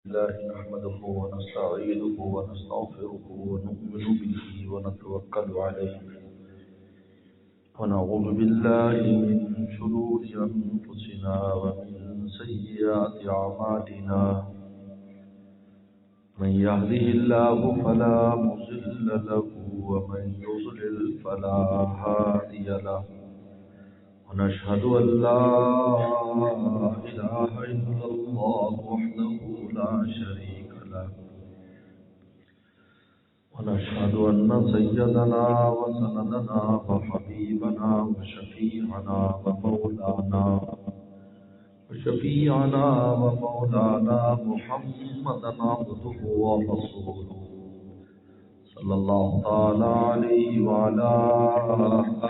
الله نحمده ونستعينه ونستغفره ونؤمن به ونتوكل عليه ونعوذ بالله من شرور أنفسنا ومن سيئات أعمالنا من يهده الله فلا مضل له ومن يضلل فلا هادي له ونشهد أن لا إله إلا الله وحده لا شريك له ونشهد أن سيدنا وسندنا وحبيبنا وشفيعنا ومولانا محمدا عبده ورسوله صلى الله تعالى عليه وعلى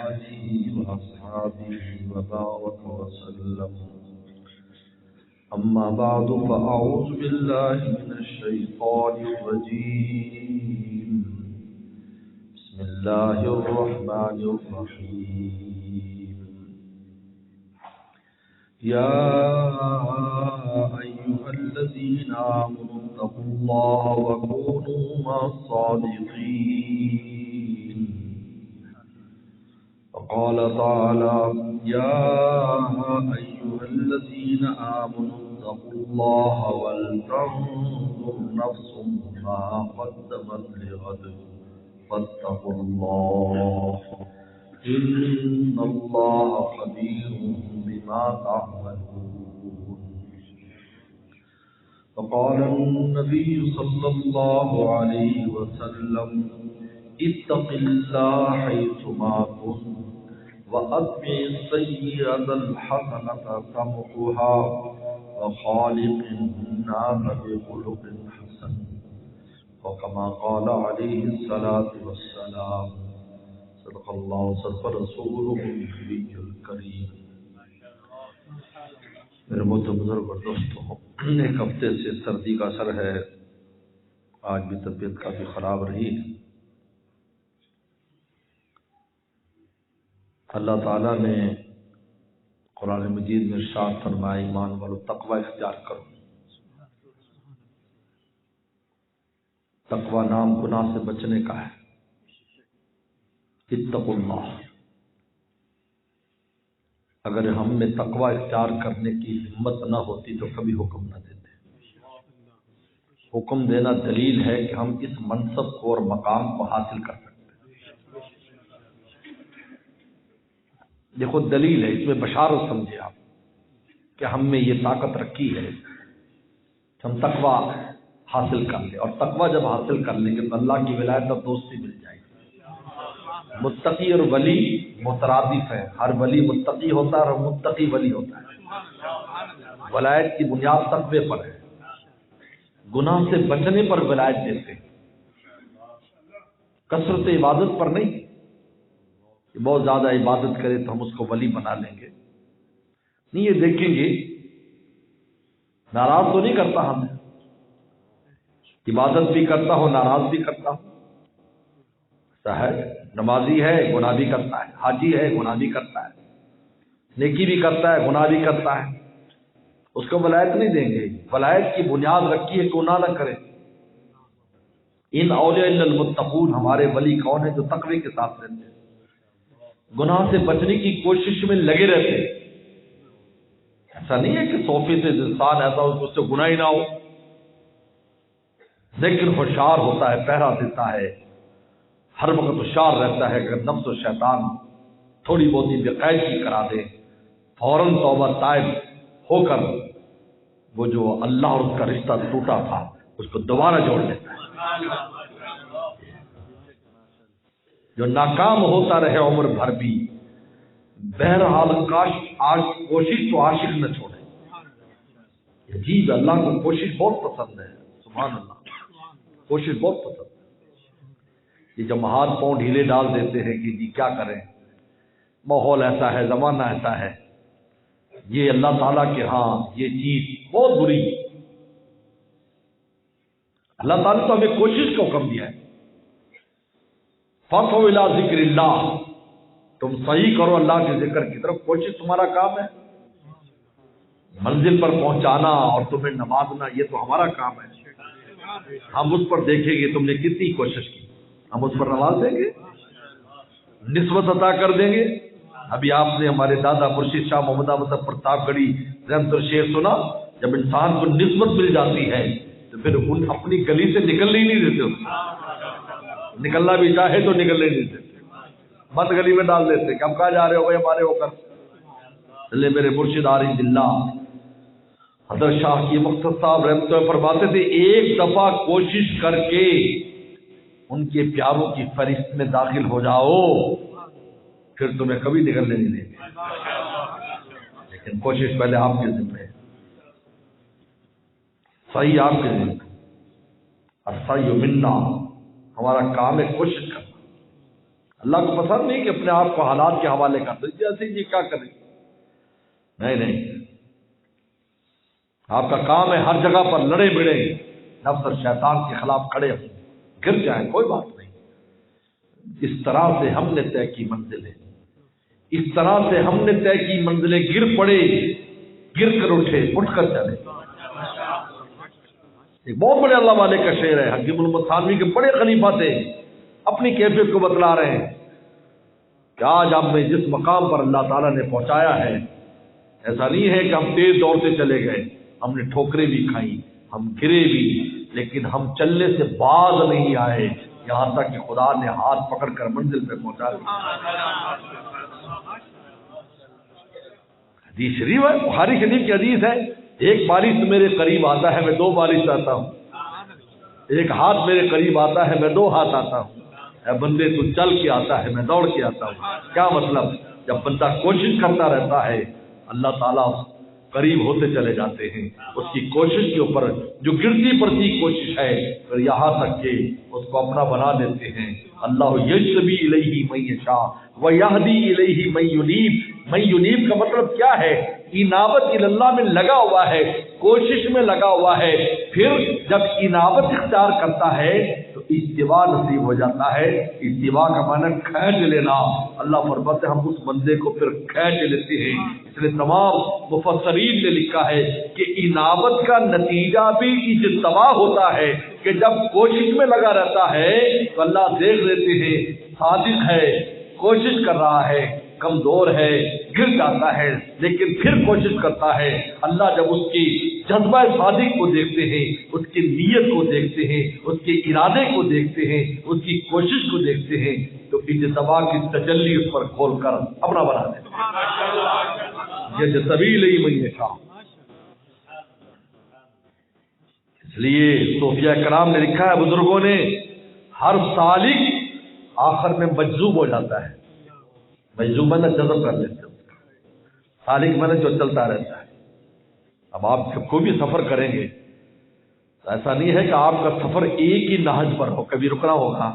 آله وأصحابه وبارك وسلم. أما بعد فأعوذ بالله من الشيطان الرجيم. بسم الله الرحمن الرحيم. يا أيها الذين آمنوا اتقوا الله وكونوا مع الصادقين. وقال تعالى يا أيها الذين آمنوا اتقوا الله ولتنظر نفس ما قدمت لغد واتقوا الله إن الله خبير بما تعملون. وقال النبي صلى الله عليه وسلم اتق الله حيثما كنت وأتبع السيئة الحسنة تمحها وخالق الناس بخلق حسن وكما قال عليه الصلاة والسلام. صدق الله صدق رسوله النبي الكريم. میرے محترم بزرگ اور دوستوں، ایک ہفتے سے سردی کا اثر ہے، آج بھی طبیعت کافی خراب رہی ہے. اللہ تعالیٰ نے قرآن مجید میں ارشاد فرمایا ایمان والو تقوی اختیار کرو. تقوی نام گناہ سے بچنے کا ہے. اتقوا اللہ. اگر ہم میں تقوی اختیار کرنے کی ہمت نہ ہوتی تو کبھی حکم نہ دیتے. حکم دینا دلیل ہے کہ ہم اس منصب کو اور مقام کو حاصل کر سکتے. دیکھو دلیل ہے، اس میں بشارت سمجھے آپ کہ ہم میں یہ طاقت رکھی ہے کہ ہم تقوی حاصل کر لیں، اور تقوی جب حاصل کر لیں گے تو اللہ کی ولایت اور دوستی مل جائے گی. متقی اور ولی مترادف ہے. ہر ولی متقی ہوتا ہے اور متقی ولی ہوتا ہے. ولایت کی بنیاد تقوی پر ہے. گناہ سے بچنے پر ولایت دیتے ہیں، کثرت عبادت پر نہیں. بہت زیادہ عبادت کرے تو ہم اس کو ولی بنا لیں گے نہیں. یہ دیکھیں گے ناراض تو نہیں کرتا ہمیں، عبادت بھی کرتا ہو ناراض بھی کرتا ہو. ہے نمازی ہے گناہ بھی کرتا ہے، حاجی ہے گناہ بھی کرتا ہے، نیکی بھی کرتا ہے گناہ بھی کرتا ہے. اس کو ولایت نہیں دیں گے. ولایت کی بنیاد رکھی ہے گناہ نہ کرے. ان اولیاء الا المتقون. ہمارے ولی کون ہیں؟ جو تقوی کے ساتھ رہتے ہیں، گناہ سے بچنے کی کوشش میں لگے رہتے ہیں. ایسا نہیں ہے کہ 100% انسان ایسا ہو کہ اس سے گناہ ہی نہ ہو، لیکن ہوشیار ہوتا ہے، پہرا دیتا ہے، ہر وقت ہوشیار رہتا ہے. اگر نفس و شیطان تھوڑی بہت بے قاعدگی کرا دے فوراً توبہ طائب ہو کر وہ جو اللہ اور اس کا رشتہ ٹوٹا تھا اس کو دوبارہ جوڑ لیتا ہے. جو ناکام ہوتا رہے عمر بھر بھی، بہرحال کوشش تو عاشق نہ چھوڑے. عجیب، اللہ کو کوشش بہت پسند ہے. سبحان اللہ، کوشش بہت پسند ہے. یہ جب ہاتھ پاؤں ڈھیلے ڈال دیتے ہیں کہ جی کیا کریں، ماحول ایسا ہے، زمانہ ایسا ہے، یہ اللہ تعالیٰ کے ہاں یہ چیز بہت بری ہے. اللہ تعالیٰ تو ہمیں کوشش کا حکم دیا ہے. فَصَوْا إِلَىٰ ذِكْرِ اللَّهِ. تم صحیح کرو اللہ کے ذکر کی طرف، کوشش تمہارا کام ہے. منزل پر پہنچانا اور تمہیں نوازنا یہ تو ہمارا کام ہے. ہم اس پر دیکھیں گے تم نے کتنی کوشش کی، ہم اس پر نواز دیں گے، نسبت عطا کر دیں گے. ابھی آپ نے ہمارے دادا مرشد شاہ محمد احمد پرتاپ گڑھی رحمت اللہ شیخ سنا، جب انسان کو نسبت مل جاتی ہے تو پھر ان اپنی گلی سے نکلنے ہی نہیں دیتے، نکلنا بھی چاہے تو نکلنے نہیں دیتے، بند گلی میں ڈال دیتے کہ ہم کہاں جا رہے ہو بھائی ہمارے ہو کر. چلے میرے مرشد عارف باللہ حضرت شاہ کی مقصد صاحب رحمت اللہ فرماتے تھے ایک دفعہ کوشش کر کے ان کے پیاروں کی فہرست میں داخل ہو جاؤ پھر تمہیں کبھی نکلنے نہیں دیں گے. لیکن کوشش پہلے آپ کے ذمہ ہے، صحیح آپ کے ذمہ. الصحیح منا، ہمارا کام ہے کوشش کرنا. اللہ کو پسند نہیں کہ اپنے آپ کو حالات کے حوالے کر دیں جیسے جی کیا کریں. نہیں، آپ کا کام ہے ہر جگہ پر لڑے بڑے نفس اور شیطان کے خلاف کھڑے ہوں، گر جائیں کوئی بات نہیں. اس طرح سے ہم نے طے کی منزلیں، اس طرح سے ہم نے طے کی منزلیں. گر پڑے، گر کر اٹھے، اٹھ کر چلے. ایک بہت بڑے اللہ والے کا شعر ہے، حکیم محمد تھانوی کے بڑے خلیفہ تھے، اپنی کیفیت کو بتلا رہے ہیں کہ آج ہمیں جس مقام پر اللہ تعالیٰ نے پہنچایا ہے، ایسا نہیں ہے کہ ہم تیز دوڑتے چلے گئے، ہم نے ٹھوکریں بھی کھائیں، ہم گرے بھی، لیکن ہم چلنے سے باز نہیں آئے یہاں تک کہ خدا نے ہاتھ پکڑ کر منزل پہ پہنچا دیا. حدیث شریف ہے، بخاری شریف کی حدیث ہے، ایک بارش میرے قریب آتا ہے میں دو بارش آتا ہوں، ایک ہاتھ میرے قریب آتا ہے میں دو ہاتھ آتا ہوں. اے بندے تو چل کے آتا ہے میں دوڑ کے آتا ہوں. کیا مطلب؟ جب بندہ کوشش کرتا رہتا ہے اللہ تعالیٰ قریب ہوتے چلے جاتے ہیں. اس کی کوشش کے اوپر جو گرتی پڑتی کوشش ہے پھر یہاں تک کہ اس کو اپنا بنا دیتے ہیں. اللہ یجتبی الیہ من یشاء ویہدی الیہ من ینیب. من ینیب کا مطلب کیا ہے؟ انابت اللہ میں لگا ہوا ہے، کوشش میں لگا ہوا ہے. پھر جب انابت اختیار کرتا ہے تو اتباع نصیب ہو جاتا ہے. اتباع کا معنی کھینچ لینا. اللہ فرماتے ہم اس بندے کو پھر کھینچ لیتے ہیں. اس لیے تمام مفسرین نے لکھا ہے کہ انابت کا نتیجہ بھی اجتباع ہوتا ہے کہ جب کوشش میں لگا رہتا ہے تو اللہ دیکھ لیتے ہیں صادق ہے، کوشش کر رہا ہے، کمزور ہے، گر جاتا ہے لیکن پھر کوشش کرتا ہے. اللہ جب اس کی جذبہ صادق کو دیکھتے ہیں، اس کی نیت کو دیکھتے ہیں، اس کے ارادے کو دیکھتے ہیں، اس کی کوشش کو دیکھتے ہیں تو اجتباء کی تجلی اس پر کھول کر اپنا بنا دیتے ہیں. یہ سبیل من یشاء. اس لیے صوفیہ کرام نے لکھا ہے، بزرگوں نے، ہر سالک آخر میں مجذوب ہو جاتا ہے. مجذوب میں جذب کر لیتے ہیں، سالک میں جو چلتا رہتا ہے. اب آپ کوئی بھی سفر کریں گے ایسا نہیں ہے کہ آپ کا سفر ایک ہی نہج پر ہو. کبھی رکنا ہوگا،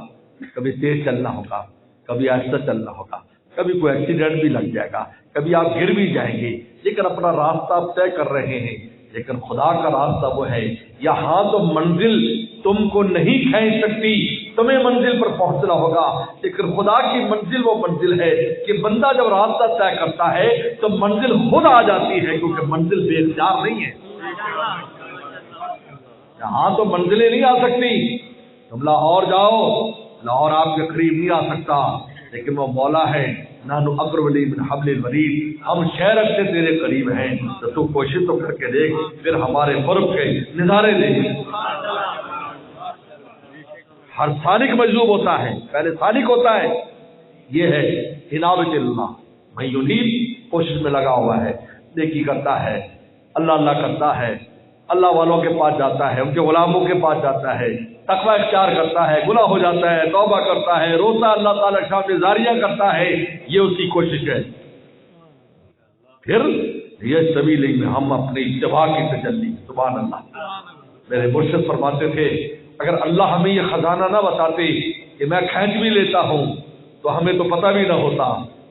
کبھی تیز چلنا ہوگا، کبھی آہستہ چلنا ہوگا، کبھی کوئی ایکسیڈنٹ بھی لگ جائے گا، کبھی آپ گر بھی جائیں گے، لیکن اپنا راستہ آپ طے کر رہے ہیں. لیکن خدا کا راستہ وہ ہے، یہاں تو منزل تم کو نہیں کھینچ سکتی، تمہیں منزل پر پہنچنا ہوگا. لیکن خدا کی منزل وہ منزل ہے کہ بندہ جب راستہ طے کرتا ہے تو منزل خود آ جاتی ہے، کیونکہ منزل بے اختیار نہیں ہے. یہاں تو منزلیں نہیں آ سکتی. تم لاہور جاؤ، لاہور آپ کے قریب نہیں آ سکتا، لیکن وہ مولا ہے نحن اقرب الیہ من حبل الورید، ہم شہر سے تیرے قریب ہیں. تو کوشش تو کر کے دیکھ، پھر ہمارے قرب کے نظارے دیکھ. ہر سالک مجذوب ہوتا ہے، پہلے سالک ہوتا ہے. یہ ہے انابت اللہ. میں ینیب کوشش میں لگا ہوا ہے، نیکی کرتا ہے، اللہ اللہ کرتا ہے، اللہ والوں کے پاس جاتا ہے، ان کے غلاموں کے پاس جاتا ہے، تقوی اختیار کرتا ہے، گناہ ہو جاتا ہے، توبہ کرتا ہے، روتا اللہ تعالیٰ کے سامنے زاریاں کرتا ہے. یہ اس کی کوشش ہے. پھر یہ سبیل میں ہم اپنی اتباع کی تجلی. سبحان اللہ. میرے مرشد فرماتے تھے اگر اللہ ہمیں یہ خزانہ نہ بتاتے کہ میں کھینچ بھی لیتا ہوں تو ہمیں تو پتہ بھی نہ ہوتا.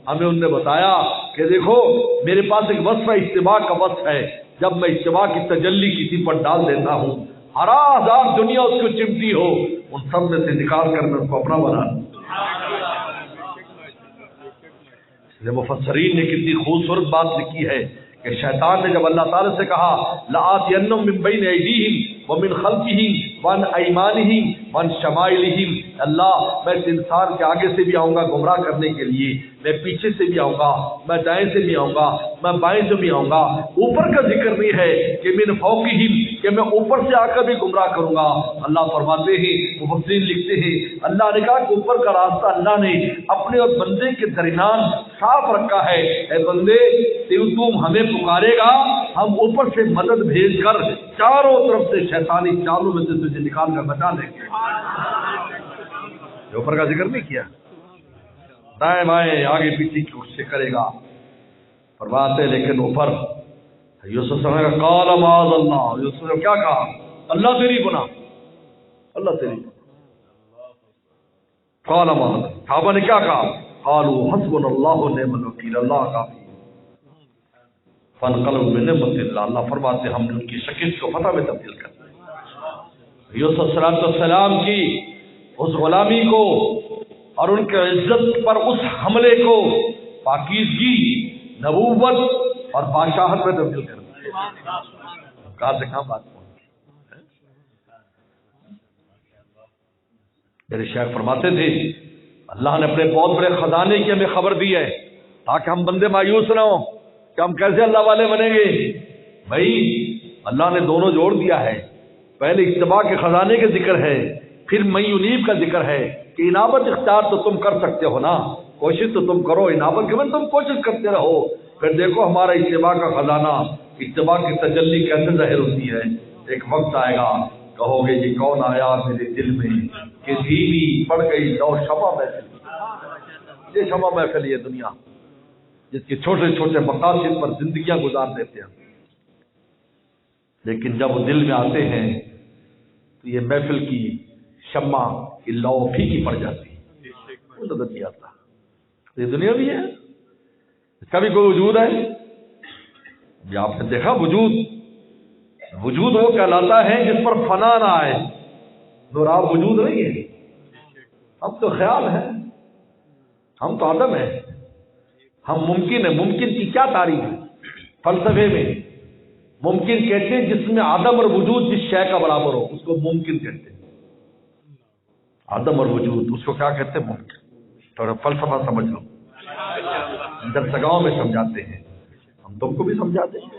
ہمیں انہوں نے بتایا کہ دیکھو میرے پاس ایک وصف ہے، اتباع کا وصف ہے. جب میں اتباع کی تجلی کسی پر ڈال دیتا ہوں، ہزار دنیا اس کو چمٹی ہو، ان سب میں سے نکال کر میں اس کو اپنا بنا دوں. اس لیے مفسرین نے کتنی خوبصورت بات لکھی ہے کہ شیطان نے جب اللہ تعالیٰ سے کہا لآتینہم من بین ایدیہم ومن خلفہم وعن ایمانہم وعن شمائلہم، اللہ میں اس انسان کے آگے سے بھی آؤں گا گمراہ کرنے کے لیے، میں پیچھے سے بھی آؤں گا، میں دائیں سے بھی آؤں گا، میں بائیں سے بھی آؤں گا۔ اوپر کا ذکر نہیں ہے کہ من فوقہم، کہ میں اوپر سے آ کر بھی گمراہ کروں گا۔ اللہ فرماتے ہیں، مفسرین لکھتے ہیں، اللہ نے کہا کہ اوپر کا راستہ اللہ نے اپنے اور بندے کے درمیان صاف رکھا ہے۔ اے بندے تم ہمیں پکارے گا، ہم اوپر سے مدد بھیج کر چاروں طرف سے شیطانی چالوں میں سے تجھے نکال کر بچا لیں گے۔ اوپر کا ذکر نہیں کیا، دائیں بائیں آگے پیچھے کی کوشش کرے گا فرماتے، لیکن اوپر یوسف صلی اللہ علیہ وسلم کا قال معاذ اللہ، یوسف نے کیا کہا؟ اللہ تیری گناہ، اللہ تیری گناہ۔ قال معاذ، صحابہ نے کیا کہا؟ قالوا حسبنا اللہ ونعم الوکیل، اللہ کافی۔ فانقلبوا بنعمۃ اللہ، اللہ فرماتے ہم نے ان کی شکست کو فتح میں تبدیل کر دیا۔ یوسف صلی اللہ علیہ وسلم کی اس غلامی کو اور ان کے عزت پر اس حملے کو پاکیزگی، نبوت اور بادشاہت میں تبدیل کر دیا۔ کہاں سے کہاں بات پہنچی؟ میرے شیخ فرماتے تھے اللہ نے اپنے بہت بڑے خزانے کی ہمیں خبر دی ہے تاکہ ہم بندے مایوس نہ ہوں کہ ہم کیسے اللہ والے بنیں گے۔ بھائی اللہ نے دونوں جوڑ دیا ہے، پہلے اتباع کے خزانے کا ذکر ہے، پھر من ینیب کا ذکر ہے کہ انابت اختیار تو تم کر سکتے ہو نا، کوشش تو تم کرو، انابت کے بعد تم کوشش کرتے رہو، پھر دیکھو ہمارا اتباع کا خزانہ، اتباع کی تجلی کیسے ظاہر ہوتی ہے۔ ایک وقت آئے گا کہو گے یہ کون آیا میرے دل میں کہ دھیمی پڑ گئی لو شمع محفل، یہ شمع محفل یہ دنیا جس کے چھوٹے چھوٹے مقاصد پر زندگیاں گزار دیتے ہیں، لیکن جب وہ دل میں آتے ہیں تو یہ محفل کی شمع کی لو پھیکی پڑ جاتی ہے، وہ نظر نہیں آتا۔ یہ دنیا بھی ہے، اس کا بھی کوئی وجود ہے؟ یہ آپ نے دیکھا وجود وہ کہلاتا ہے جس پر فنا نہ آئے، اور آپ وجود نہیں ہے، ہم تو خیال ہے، ہم تو عدم ہے، ہم ممکن ہے۔ ممکن کی کیا تعریف ہے فلسفے میں؟ ممکن کہتے ہیں جس میں عدم اور وجود جس شے کا برابر ہو اس کو ممکن کہتے ہیں۔ عدم اور وجود اس کو کیا کہتے ہیں؟ ممکن۔ تھوڑا فلسفہ سمجھ لو، درسگاہوں میں سمجھاتے ہیں، ہم تم کو بھی سمجھاتے ہیں۔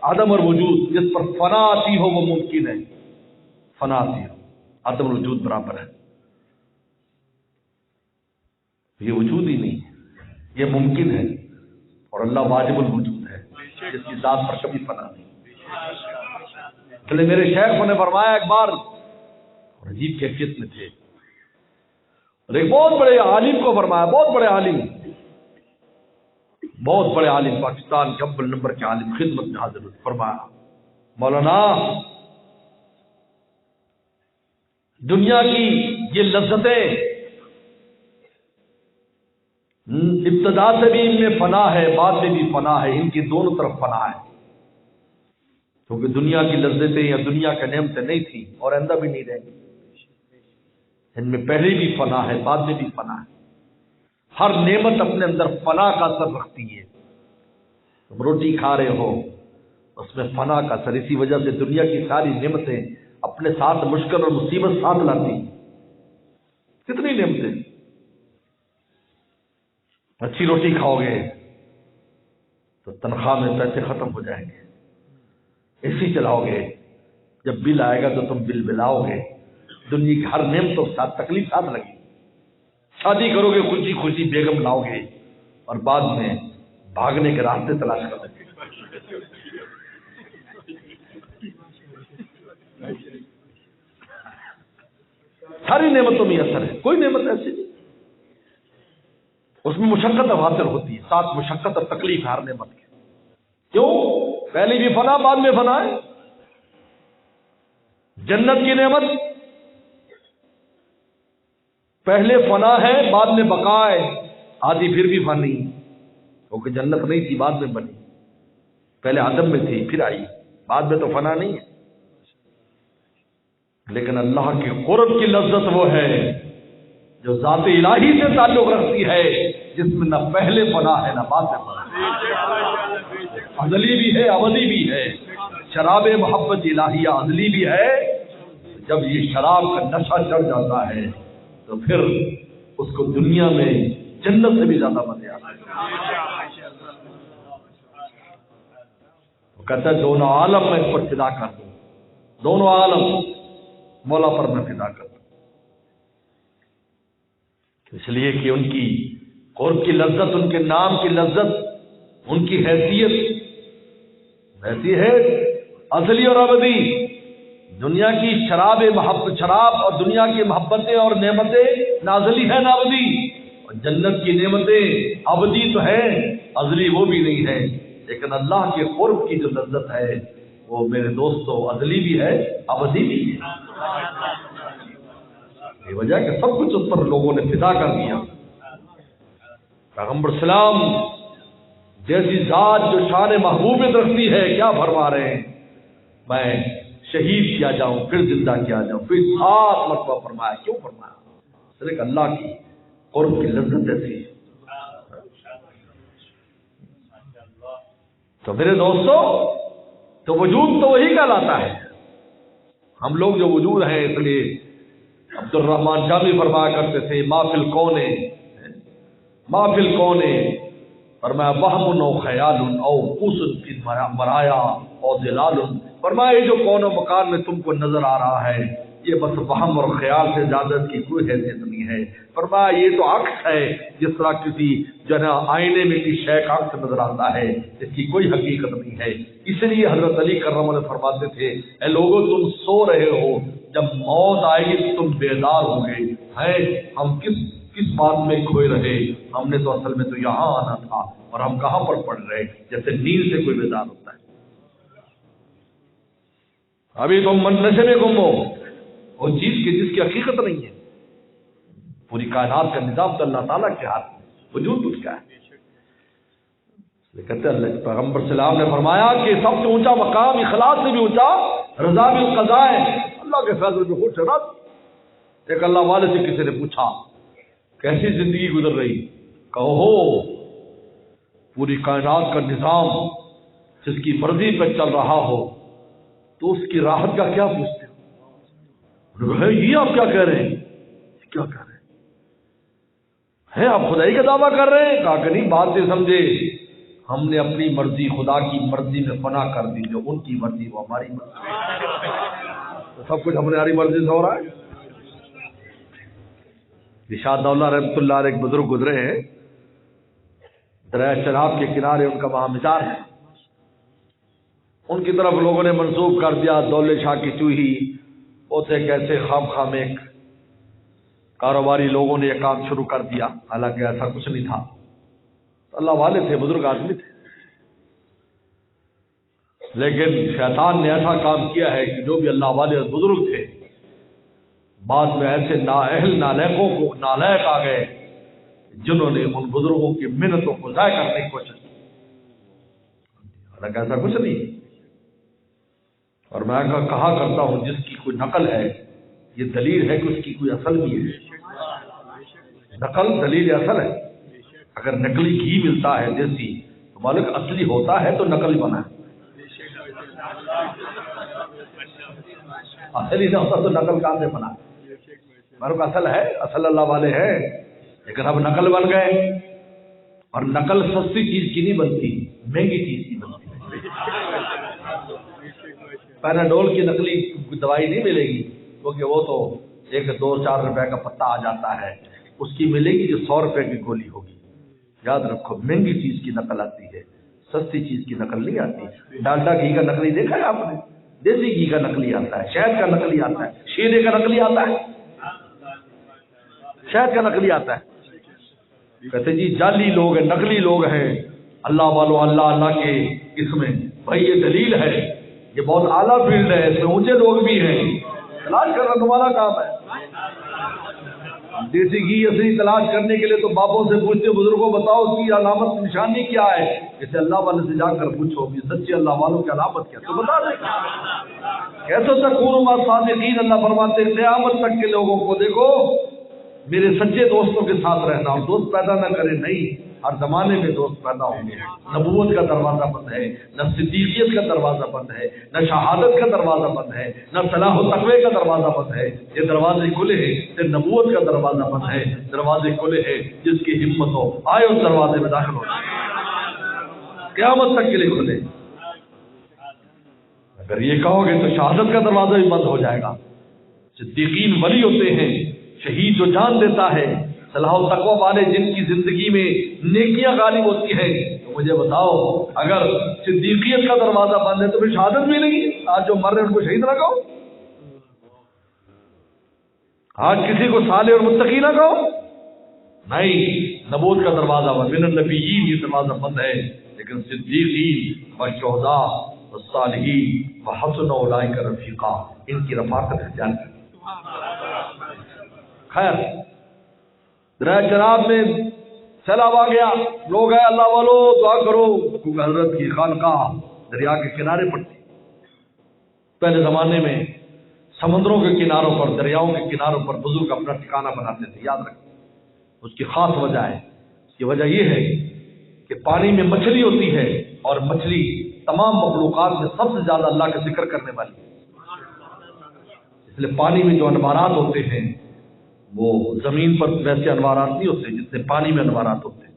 عدم اور وجود جس پر فنا آتی ہو وہ ممکن ہے، فنا آتی ہو، عدم اور وجود برابر ہے۔ یہ وجود ہی نہیں ہے، یہ ممکن ہے، اور اللہ واجب الوجود ہے جس کی ذات پر کبھی فنا نہیں۔ اس لیے میرے شیخ نے فرمایا ایک بار، عجیب کیفیت میں تھے، اور ایک بہت بڑے عالم کو فرمایا، بہت بڑے عالم پاکستان کے اول نمبر کے عالم خدمت میں حاضر ہوئے، فرمایا مولانا دنیا کی یہ لذتیں ابتدا سے بھی ان میں فنا ہے، بعد میں بھی فنا ہے، ان کی دونوں طرف فنا ہے، کیونکہ دنیا کی لذتیں یا دنیا کی نعمتیں نہیں تھیں اور آئندہ بھی نہیں رہیں گی، ان میں پہلے بھی فنا ہے، بعد میں بھی فنا ہے۔ ہر نعمت اپنے اندر فنا کا اثر رکھتی ہے۔ تم روٹی کھا رہے ہو اس میں فنا کا اثر، اسی وجہ سے دنیا کی ساری نعمتیں اپنے ساتھ مشکل اور مصیبت ساتھ لاتی ہیں۔ کتنی نعمتیں، اچھی روٹی کھاؤ گے تو تنخواہ میں پیسے ختم ہو جائیں گے، اے سی چلاؤ گے جب بل آئے گا تو تم بل بلاؤ گے، دنیا کی ہر نعمتوں کے ساتھ تکلیف ساتھ لگی، شادی کرو گے خوشی خوشی بیگم لاؤ گے اور بعد میں بھاگنے کے راستے تلاش کر لگے۔ ساری نعمتوں میں اثر ہے، کوئی نعمت ایسی نہیں اس میں مشقت اب حاصل ہوتی ہے، ساتھ مشقت اور تکلیف ہر نعمت کی۔ کیوں؟ پہلے بھی فنا بعد میں فنا ہے۔ جنت کی نعمت پہلے فنا ہے بعد میں بقا ہے، آدھی پھر بھی فانی، کیونکہ جنت نہیں تھی بعد میں بنی، پہلے آدم میں تھی پھر آئی، بعد میں تو فنا نہیں ہے۔ لیکن اللہ کی قرب کی لذت وہ ہے جو ذات الہی سے تعلق رکھتی ہے، جس میں نہ پہلے فنا ہے نہ بعد میں فنا، ازلی بھی ہے ابدی بھی ہے، شراب محبت الہیہ ازلی بھی ہے۔ جب یہ شراب کا نشہ چڑھ جاتا ہے تو پھر اس کو دنیا میں جنت سے بھی زیادہ مزے آتا ہے۔ وہ کہتا ہے دونوں عالم میں اس پر فدا کر دوں، دونوں عالم مولا پر میں فدا کر دوں، اس لیے کہ ان کی قرب کی لذت، ان کے نام کی لذت، ان کی حیثیت ایسی ہے ازلی اور ابدی۔ دنیا کی شراب اور دنیا کی محبتیں اور نعمتیں نہ ازلی ہے نہ ابدی، اور جنت کی نعمتیں ابدی تو ہے، ازلی وہ بھی نہیں ہے، لیکن اللہ کے قرب کی جو لذت ہے وہ میرے دوستو ازلی بھی ہے ابدی بھی ہے۔ یہ وجہ کہ سب کچھ اس پر لوگوں نے فدا کر دیا۔ پیغمبر اسلام جیسی ذات جو شان محبوبیت رکھتی ہے، کیا فرما رہے ہیں، میں شہید کیا جاؤں پھر زندہ کیا جاؤں، پھر 7 مرتبہ فرمایا۔ کیوں فرمایا؟ اس لیے کہ اللہ کی قرب کی لذت ایسی ہے۔ تو میرے دوستو تو وجود تو وہی کہلاتا ہے۔ ہم لوگ جو وجود ہیں، اس لیے عبد الرحمن جامی فرمایا کرتے تھے ما فی الکون فرمایا وہم او خیال او قوس فی مرایا او ظلال، فرمایا یہ جو کون و مکان میں تم کو نظر آ رہا ہے یہ بس وہم اور خیال سے زیادہ اس کی کوئی حیثیت نہیں ہے۔ فرمایا یہ تو عکس ہے، جس طرح کسی جو ہے نا آئینے میں کی شے کا عکس نظر آتا ہے، اس کی کوئی حقیقت نہیں ہے۔ اس لیے حضرت علی کرم اللہ فرماتے تھے اے لوگو تم سو رہے ہو، جب موت آئے گی تو تم بیدار ہو گے، ہم کس بات میں کھوئے رہے، ہم نے تو اصل میں تو یہاں آنا تھا اور ہم کہاں پر پڑ رہے، جیسے نیند سے کوئی بیدار ہوتا ہے۔ ابھی تم نشے میں گم ہو وہ چیز کی جس کی حقیقت نہیں ہے۔ پوری کائنات کا نظام تو اللہ تعالیٰ کے ہاتھ میں، وجود اس کا ہے۔ کہتے ہیں اللہ پیغمبر صلی اللہ علیہ وسلم نے فرمایا کہ سب سے اونچا مقام اخلاص سے بھی اونچا رضا بالقضاء ہے، اللہ کے فیصلے میں خوش رہنا۔ ایک اللہ والے سے کسی نے پوچھا کیسی زندگی گزر رہی، کہو ہو پوری کائنات کا نظام جس کی مرضی پہ چل رہا ہو تو اس کی راحت کا کیا پوچھتے ہو؟ یہ آپ کیا کہہ رہے ہیں؟ کیا کہہ رہے ہیں؟ آپ خدائی کا دعویٰ کر رہے ہیں؟ کہا کہ نہیں، بات سے سمجھے، ہم نے اپنی مرضی خدا کی مرضی میں فنا کر دی، جو ان کی مرضی وہ ہماری مرضی، تو سب کچھ ہماری مرضی سے ہو رہا ہے۔ رشاد دولہ رحمۃ اللہ علیہ ایک بزرگ گزرے ہیں، دریائے چناب کے کنارے ان کا وہاں مزار ہے، ان کی طرف لوگوں نے منسوب کر دیا دولے شاہ کی چوہی، وہ تھے کیسے خام خام ایک کاروباری لوگوں نے یہ کام شروع کر دیا، حالانکہ ایسا کچھ نہیں تھا، اللہ والے تھے، بزرگ آدمی تھے، لیکن شیطان نے ایسا کام کیا ہے کہ جو بھی اللہ والے بزرگ تھے بعد میں ایسے نااہل نالائق آ گئے جنہوں نے ان بزرگوں کی محنتوں کو ضائع کرنے کی کوشش کی، حالانکہ ایسا کچھ نہیں۔ اور میں کہا کرتا ہوں جس کی کوئی نقل ہے یہ دلیل ہے کہ اس کی کوئی اصل بھی ہے، نقل دلیل اصل ہے۔ اگر نقلی گھی ملتا ہے دیسی تو مالک اصلی ہوتا ہے تو نقل بنا ہے، اصلی نہ ہوتا تو نقل کہاں سے بنا؟ مالک اصل ہے، اصل اللہ والے ہیں، لیکن اب نقل بن گئے، اور نقل سستی چیز کی نہیں بنتی، مہنگی چیز کی بنتی ہے۔ پیناڈول کی نقلی دوائی نہیں ملے گی، کیونکہ وہ تو 1-2-4 روپے کا پتا آ جاتا ہے، اس کی ملے گی جو 100 روپے کی گولی ہوگی۔ یاد رکھو مہنگی چیز کی نقل آتی ہے، سستی چیز کی نقل نہیں آتی۔ ڈالڈا گھی کا نقلی دیکھا ہے آپ نے؟ دیسی گھی کا نقلی آتا ہے، شہد کا نقلی آتا ہے، شیرے کا نقلی آتا ہے، شہد کا نقلی آتا ہے۔ کہتے جی جعلی لوگ ہیں، نقلی لوگ ہیں، اللہ والو اللہ اللہ کے اس میں، بھائی یہ دلیل ہے، یہ بہت اعلیٰ فیلڈ ہے، اس میں اونچے لوگ بھی ہیں، تلاش کرنا تمہارا کام ہے۔ دیسی گھی اصلی تلاش کرنے کے لیے تو باپوں سے پوچھتے، بزرگوں بتاؤ اس کی علامت نشانی کیا ہے، اسے اللہ والے سے جا کر پوچھو کہ سچے اللہ والوں کی علامت کیا، تو بتا دیں کیسے تکونوا صادقین۔ اللہ فرماتے ہیں قیامت تک کے لوگوں کو دیکھو میرے سچے دوستوں کے ساتھ رہنا اور دوست پیدا نہ کرے، نہیں، ہر زمانے میں دوست پیدا ہوں گے۔ نبوت کا دروازہ بند ہے، نہ صدیقیت کا دروازہ بند ہے، نہ شہادت کا دروازہ بند ہے، نہ صلاح و تقوی کا دروازہ بند ہے۔ یہ دروازے کھلے ہیں، صرف نبوت کا دروازہ بند ہے۔ دروازے کھلے ہیں، جس کی ہمت ہو آئے اس دروازے میں داخل ہو جائے، قیامت تک کے لیے کھلے۔ اگر یہ کہو گے تو شہادت کا دروازہ بھی بند ہو جائے گا۔ صدیقین ولی ہوتے ہیں، شہید جو جان دیتا ہے، صلاح و تقوی والے جن کی زندگی میں نیکیاں غالب ہوتی ہیں۔ تو مجھے بتاؤ، اگر صدیقیت کا دروازہ بند ہے تو پھر شہادت بھی نہیں؟ آج جو مر رہے ہیں ان کو شہید نہ کہو، آج کسی کو صالح اور متقی نہ کہو، نہیں، نبوت کا دروازہ بند، من النبیین یہ دروازہ بند ہے، لیکن صدیقین والشہداء والصالحین وحسن اولئک رفیقا، ان کی رفاقت اختیار کریں۔ خیر، دریا چناب میں سیلاب آ گیا، لوگ ہیں اللہ والو دعا کرو، کیونکہ حضرت کی خانقاہ دریا کے کنارے پر تھی۔ پہلے زمانے میں سمندروں کے کناروں پر، دریاؤں کے کناروں پر بزرگ اپنا ٹھکانہ بناتے تھے، یاد رکھیں۔ اس کی خاص وجہ ہے، اس کی وجہ یہ ہے کہ پانی میں مچھلی ہوتی ہے، اور مچھلی تمام مخلوقات میں سب سے زیادہ اللہ کا ذکر کرنے والی ہے۔ اس لیے پانی میں جو انوارات ہوتے ہیں وہ زمین پر ویسے انوارات نہیں ہوتے جتنے پانی میں انوارات ہوتے ہیں،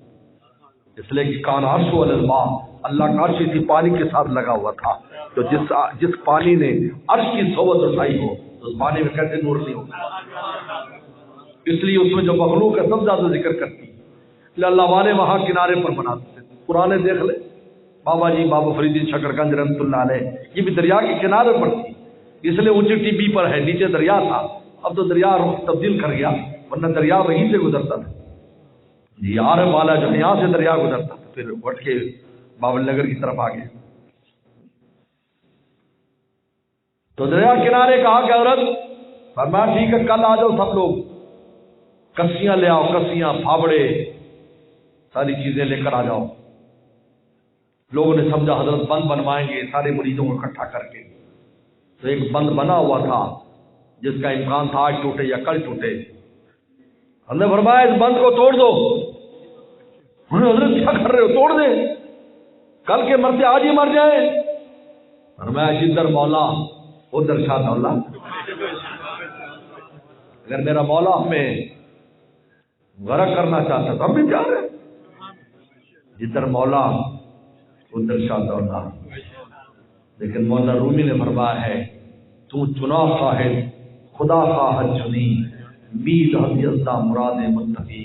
اس لیے کہ کان عرش علی الماء، اللہ کا عرش اسی پانی کے ساتھ لگا ہوا تھا۔ تو جس پانی نے عرش کی صحبت اٹھائی ہو تو اس پانی میں کیسے نور نہیں ہوگا؟ اس لیے اس میں جو مخلوق ہے سب زیادہ ذکر کرتی ہے۔ اللہ والے وہاں کنارے پر بناتے تھے، پرانے دیکھ لے بابا جی، بابا فرید الدین شکرگنج رحمۃ اللہ علیہ، یہ بھی دریا کے کنارے پر تھی، اس لیے اونچی ٹی پر ہے، نیچے دریا تھا۔ اب تو دریا رخ تبدیل کر گیا، ورنہ دریا وہیں سے گزرتا تھا، جی آر والا جو یہاں سے دریا گزرتا تھا، پھر اٹھ کے باول نگر کی طرف آ گیا۔ تو دریا کنارے کہا کہ عورت، فرمایا ٹھیک ہے، کل آ جاؤ سب لوگ، کسیاں لے آؤ، کسیاں، پھاوڑے، ساری چیزیں لے کر آ جاؤ۔ لوگوں نے سمجھا حضرت بند بنوائیں گے سارے مریضوں کو اکٹھا کر کے، تو ایک بند بنا ہوا تھا جس کا امکان تھا آج ٹوٹے یا کل ٹوٹے۔ ہم نے فرمایا اس بند کو توڑ دو۔ حضرت کیا کر رہے ہو؟ توڑ دیں، کل کے مرتے آج ہی مر جائیں۔ فرمایا جدھر مولا ادھر شاہ دولا، اگر میرا مولا ہمیں غرق کرنا چاہتا تو ہم بھی جا رہے، جدھر مولا ادھر شاہ دولا۔ لیکن مولانا رومی نے فرمایا ہے، تو چنا صاحب خدا خواہد چنی، مید حدیثہ مراد متقی،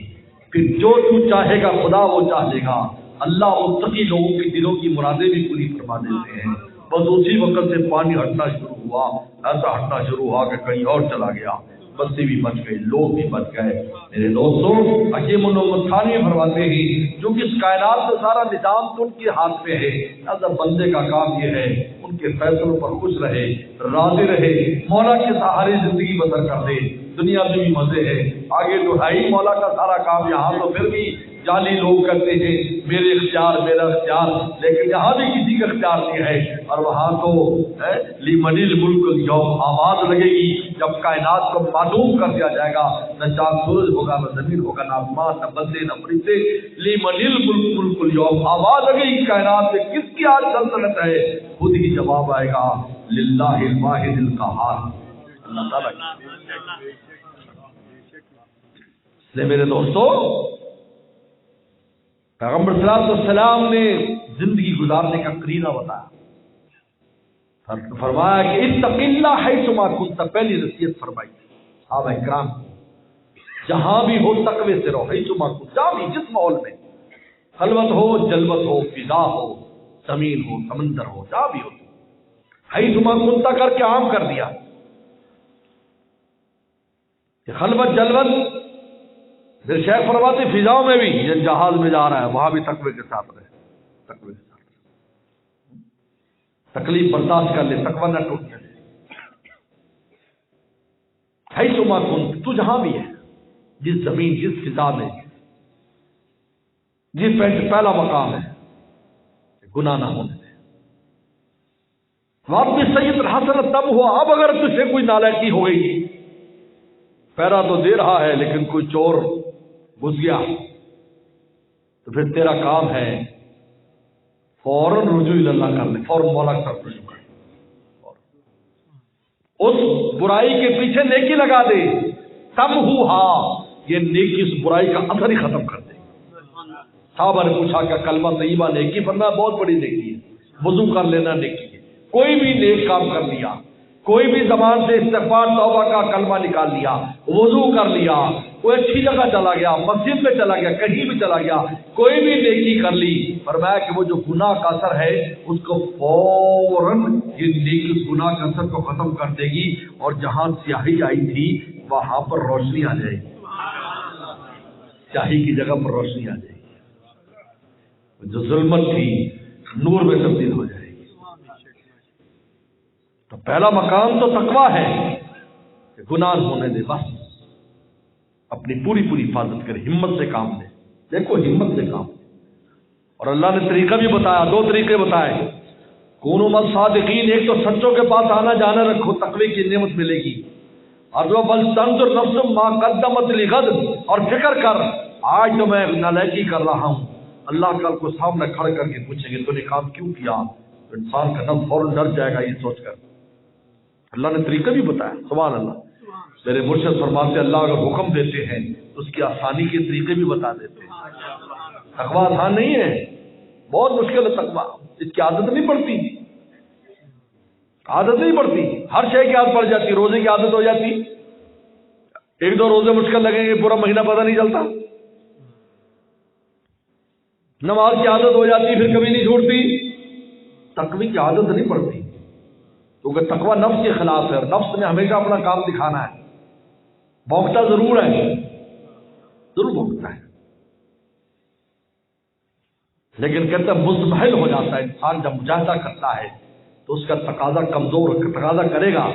پھر جو تو چاہے گا خدا وہ چاہے گا۔ اللہ متقی لوگوں کے دلوں کی مرادیں بھی پوری فرما دیتے ہیں۔ بس اسی وقت سے پانی ہٹنا شروع ہوا، ایسا ہٹنا شروع ہوا کہ کہیں اور چلا گیا، بستی بھی بچ گئی، لوگ بھی بچ گئے۔ میرے دوستوں، حکیم الامت ثانی فرماتے ہیں جو کہ اس کائنات کا سارا نظام تو ان کے ہاتھ میں ہے، لہذا بندے کا کام یہ ہے ان کے فیصلوں پر خوش رہے، راضی رہے، مولا کے سہارے زندگی بسر کر دے، دنیا میں بھی مزے ہے۔ آگے تو ہے ہی مولا کا سارا کام، یہاں تو پھر بھی جعلی لوگ کہتے ہیں میرے اختیار میرا اختیار، لیکن یہاں بھی کسی کا اختیار نہیں ہے، اور وہاں تو لمن الملک اليوم آواز لگے گی جب کائنات کو معلوم کر دیا جائے گا، نہ چاند سورج ہوگا، نہ زمین ہوگا، نہ آسمان، نہ بندے، نہ فرشتے، لمن الملک اليوم آواز لگے گی کائنات میں کس کی آج سلطنت ہے، خود ہی جواب آئے گا للہ الواحد القہار، اللہ تعالیٰ کی۔ اس لیے میرے دوستو، پیغمبر صلی اللہ علیہ وسلم نے زندگی گزارنے کا قرینہ بتایا، فرمایا کہ اتق اللہ حیثما کنت، پہلی نصیحت فرمائی صحابہ کرام، جہاں بھی ہو تقوی سے رہو، حیثما کنت، جہاں بھی جس ماحول میں، خلوت ہو، جلوت ہو، فضا ہو، زمین ہو، سمندر ہو، جہاں بھی ہو، حیثما کنت کر کے عام کر دیا کہ خلوت جلوت، پھر شیخ فرماتے فضاؤں میں بھی، یہ جہاز میں جا رہا ہے وہاں بھی تقوی کے ساتھ رہے، تقوی کے ساتھ تکلیف برداشت کر لے، تقوی نہ ٹوٹ جائے۔ حیثما کنت، تو جہاں بھی ہے، جس زمین جس فضا میں، جس پہلا مقام ہے، گناہ نہ ہونے دے۔ واپس سید الحسن تب ہوا، اب اگر تجھ سے کوئی نالائقی ہو گئی پہرا تو دے رہا ہے لیکن کوئی چور گھس گیا تو پھر تیرا کام ہے فوراً رجوع اللہ کر لے، فوراً مولا کی طرف رجوع کر، اس برائی کے پیچھے نیکی لگا دے، تب یہ نیکی اس برائی کا اثر ہی ختم کر دے۔ صحابہ نے پوچھا کہ کلمہ طیبہ نیکی پڑھنا بہت بڑی نیکی ہے، وضو کر لینا نیکی ہے، کوئی بھی نیک کام کر لیا، کوئی بھی زبان سے استغفار توبہ کا کلمہ نکال لیا، وضو کر لیا، کوئی اچھی جگہ چلا گیا، مسجد میں چلا گیا، کہیں بھی چلا گیا، کوئی بھی نیکی کر لی، فرمایا کہ وہ جو گناہ کا اثر ہے اس کو فوراً یہ نیکی اس گناہ کے اثر کو ختم کر دے گی، اور جہاں سیاہی آئی تھی وہاں پر روشنی آ جائے گی، سیاہی کی جگہ پر روشنی آ جائے گی، جو ظلمت تھی نور میں تبدیل ہو جائے گی۔ تو پہلا مقام تو تقویٰ ہے کہ گناہ ہونے دے، بس اپنی پوری حفاظت کرے، ہمت سے کام لے، دیکھو ہمت سے کام لے۔ اور اللہ نے طریقہ بھی بتایا، دو طریقے بتائے، کونوا مع الصادقین، ایک تو سچوں کے پاس آنا جانا رکھو، تقوی کی نعمت ملے گی، اور جو ولتنظر نفس ما قدمت لغد، اور فکر کر آج تو میں نالائکی کر رہا ہوں، اللہ کل کو سامنے کھڑ کر کے پوچھیں گے تو نے کام کیوں کیا، تو انسان کا نفس فوراً ڈر جائے گا یہ سوچ کر۔ اللہ نے طریقہ بھی بتایا، سبحان اللہ۔ میرے مرشد فرماتے اللہ اگر حکم دیتے ہیں تو اس کی آسانی کے طریقے بھی بتا دیتے ہیں۔ تقویٰ آسان نہیں ہے، بہت مشکل ہے تقویٰ، اس کی عادت نہیں پڑتی، عادت نہیں پڑتی، ہر شے کی عادت پڑ جاتی، روزے کی عادت ہو جاتی، ایک دو روزے مشکل لگیں گے، پورا مہینہ پتہ نہیں چلتا، نماز کی عادت ہو جاتی پھر کبھی نہیں چھوڑتی، تقوی کی عادت نہیں پڑتی، کیونکہ تقویٰ نفس کے خلاف ہے، اور نفس نے ہمیشہ اپنا کام دکھانا ہے، بھونکتا ضرور ہے، ضرور بھونکتا ہے، لیکن کہتا ہے مزمحل ہو جاتا ہے انسان جب مجاہدہ کرتا ہے تو اس کا تقاضا کمزور تقاضا کرے گا،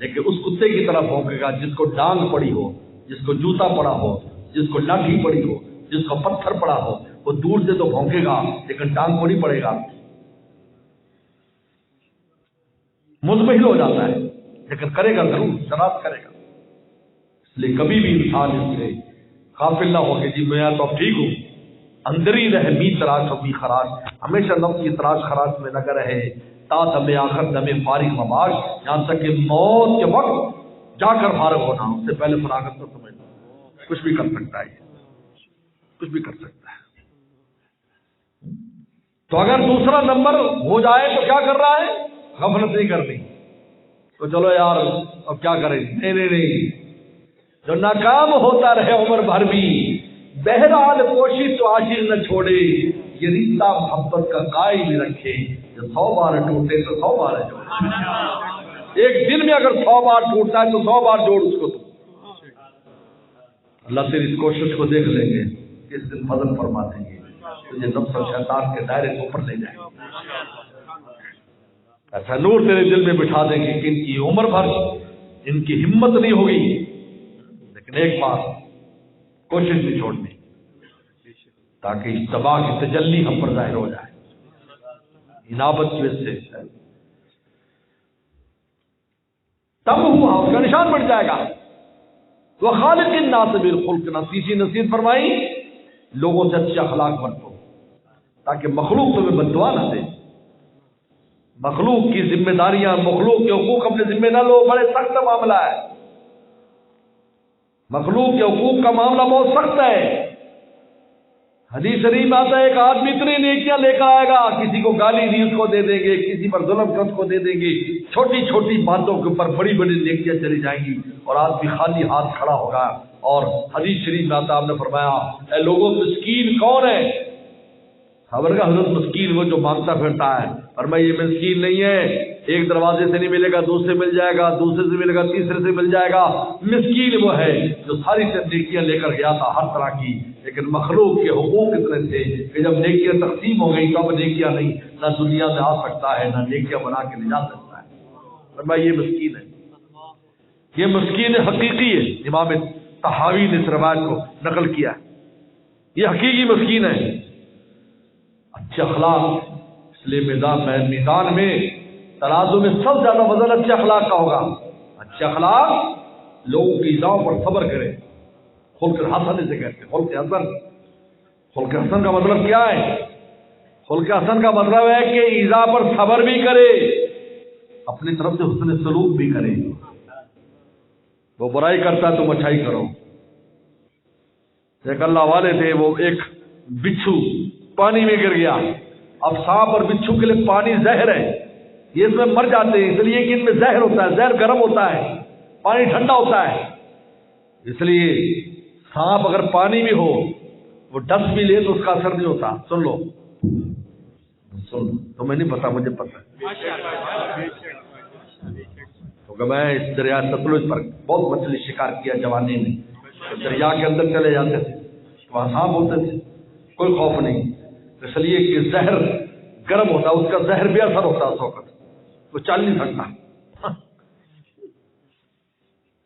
لیکن اس کتے کی طرح بھونکے گا جس کو ڈانگ پڑی ہو، جس کو جوتا پڑا ہو، جس کو لاٹھی پڑی ہو، جس کو پتھر پڑا ہو، وہ دور سے تو بھونکے گا لیکن ڈانگ کو نہیں پڑے گا، مزمحل ہو جاتا ہے، لیکن کرے گا ضرور، شرارت کرے گا۔ اس لیے کبھی بھی انسان اس سے غافل نہ ہو کہ جی میں تو اب ٹھیک ہوں، اندر ہی رہے، می تراش و می خراش، ہمیشہ نفس کی تراش خراش میں لگا رہے، تا دم آخر دم فارغ مباش، یہاں تک کہ موت کے وقت جا کر فارغ ہونا، اس سے پہلے فراغت تو سمجھنا، کچھ بھی کر سکتا ہے، کچھ بھی کر سکتا ہے۔ تو اگر دوسرا نمبر ہو جائے تو کیا کر رہا ہے؟ غفلت نہیں کرنی، تو چلو یار اب کیا کریں، نہیں، جو ناکام ہوتا رہے عمر بھر بھی، بہرحال کوشش تو عاشق نہ چھوڑے، یہ رشتہ محبت کا قائم ہی رکھے، جو 100 بار ٹوٹے تو 100 بار جوڑ، ایک دن میں اگر 100 بار ٹوٹتا ہے تو 100 بار جوڑ اس کو، تو اللہ تیری اس کوشش کو دیکھ لیں گے، کس دن فضل فرما دیں گے، تجھے نفس و شیطان کے دائرے کو اوپر لے جائیں گے، ایسا نور تیرے دل میں بٹھا دیں گے کہ ان کی عمر بھر ان کی ہمت نہیں ہوگی، لیکن ایک بار کوشش نہیں چھوڑنی تاکہ اجتباء کی تجلی ہم پر ظاہر ہو جائے، انابت کی وجہ سے تب ہوا اس کا نشان بڑھ جائے گا۔ وہ خالق الناس بالخلق، تیسری نصیحت فرمائی لوگوں سے اچھے اخلاق برتو تاکہ مخلوق تمہیں بد دعا نہ دے، مخلوق کی ذمہ داریاں، مخلوق کے حقوق اپنے ذمہ نہ لو، بڑے سخت معاملہ ہے، مخلوق کے حقوق کا معاملہ بہت سخت ہے۔ حدیث شریف میں آتا ہے ایک آدمی اتنی نیکیاں لے کر آئے گا، کسی کو گالی دی اس کو دے دیں گے، کسی پر ظلم کر اس کو دے دیں گے، چھوٹی چھوٹی باتوں کے اوپر بڑی بڑی نیکیاں چلی جائیں گی، اور آدمی خالی ہاتھ کھڑا ہوگا۔ اور حدیث شریف میں آتا آپ نے فرمایا اے لوگوں مسکین کون ہے؟ خبر کا حضرت مسکین وہ جو مانگتا پھرتا ہے، اور میں یہ مسکین نہیں ہے ایک دروازے سے نہیں ملے گا، دوسرے مل جائے گا، دوسرے سے ملے گا، تیسرے سے مل جائے گا، مسکین وہ ہے جو ساری نیکیاں لے کر گیا تھا ہر طرح کی، لیکن مخلوق کے حقوق اتنے تھے کہ جب نیکیاں تقسیم ہو گئی تب نیکیاں نہیں، نہ دنیا میں آ سکتا ہے نہ نیکیاں بنا کے لے جا سکتا ہے، اور میں یہ مسکین ہے، یہ مسکین حقیقی ہے۔ امام طحاوی نے اس روایت کو نقل کیا، یہ حقیقی مسکین ہے۔ اچھے اخلاق، اس لیے میدان میں ترازو میں سب سے زیادہ وزن اچھے اخلاق کا ہوگا، اچھے اخلاق لوگوں کی ایذاؤں پر صبر کرے. خلق حسن اسے کہتے ہیں. خلق حسن، خلق حسن کا مطلب کیا ہے؟ خلق حسن کا مطلب ہے کہ ایذا پر صبر بھی کرے، اپنی طرف سے حسن سلوک بھی کرے. وہ برائی کرتا ہے تم اچھائی کرو. ایک اللہ والے تھے، وہ ایک بچھو پانی میں گر گیا. اب سانپ اور بچھو کے لیے پانی زہر ہے، یہ اس میں مر جاتے ہیں، اس لیے کہ ان میں زہر ہوتا ہے، زہر گرم ہوتا ہے، پانی ٹھنڈا ہوتا ہے. اس لیے سانپ اگر پانی میں ہو وہ ڈس بھی لے تو اس کا اثر نہیں ہوتا. سن لو، تمہیں نہیں پتا، مجھے پتا ہے. کیونکہ میں اس دریا ستلج پر بہت مچھلی شکار کیا جوانی میں. دریا کے اندر چلے جاتے تھے، وہاں سانپ ہوتے تھے، کوئی خوف نہیں. اس لیے کہ زہر گرم ہوتا، اس کا زہر بھی اثر ہوتا اس وقت، وہ چل نہیں سکتا.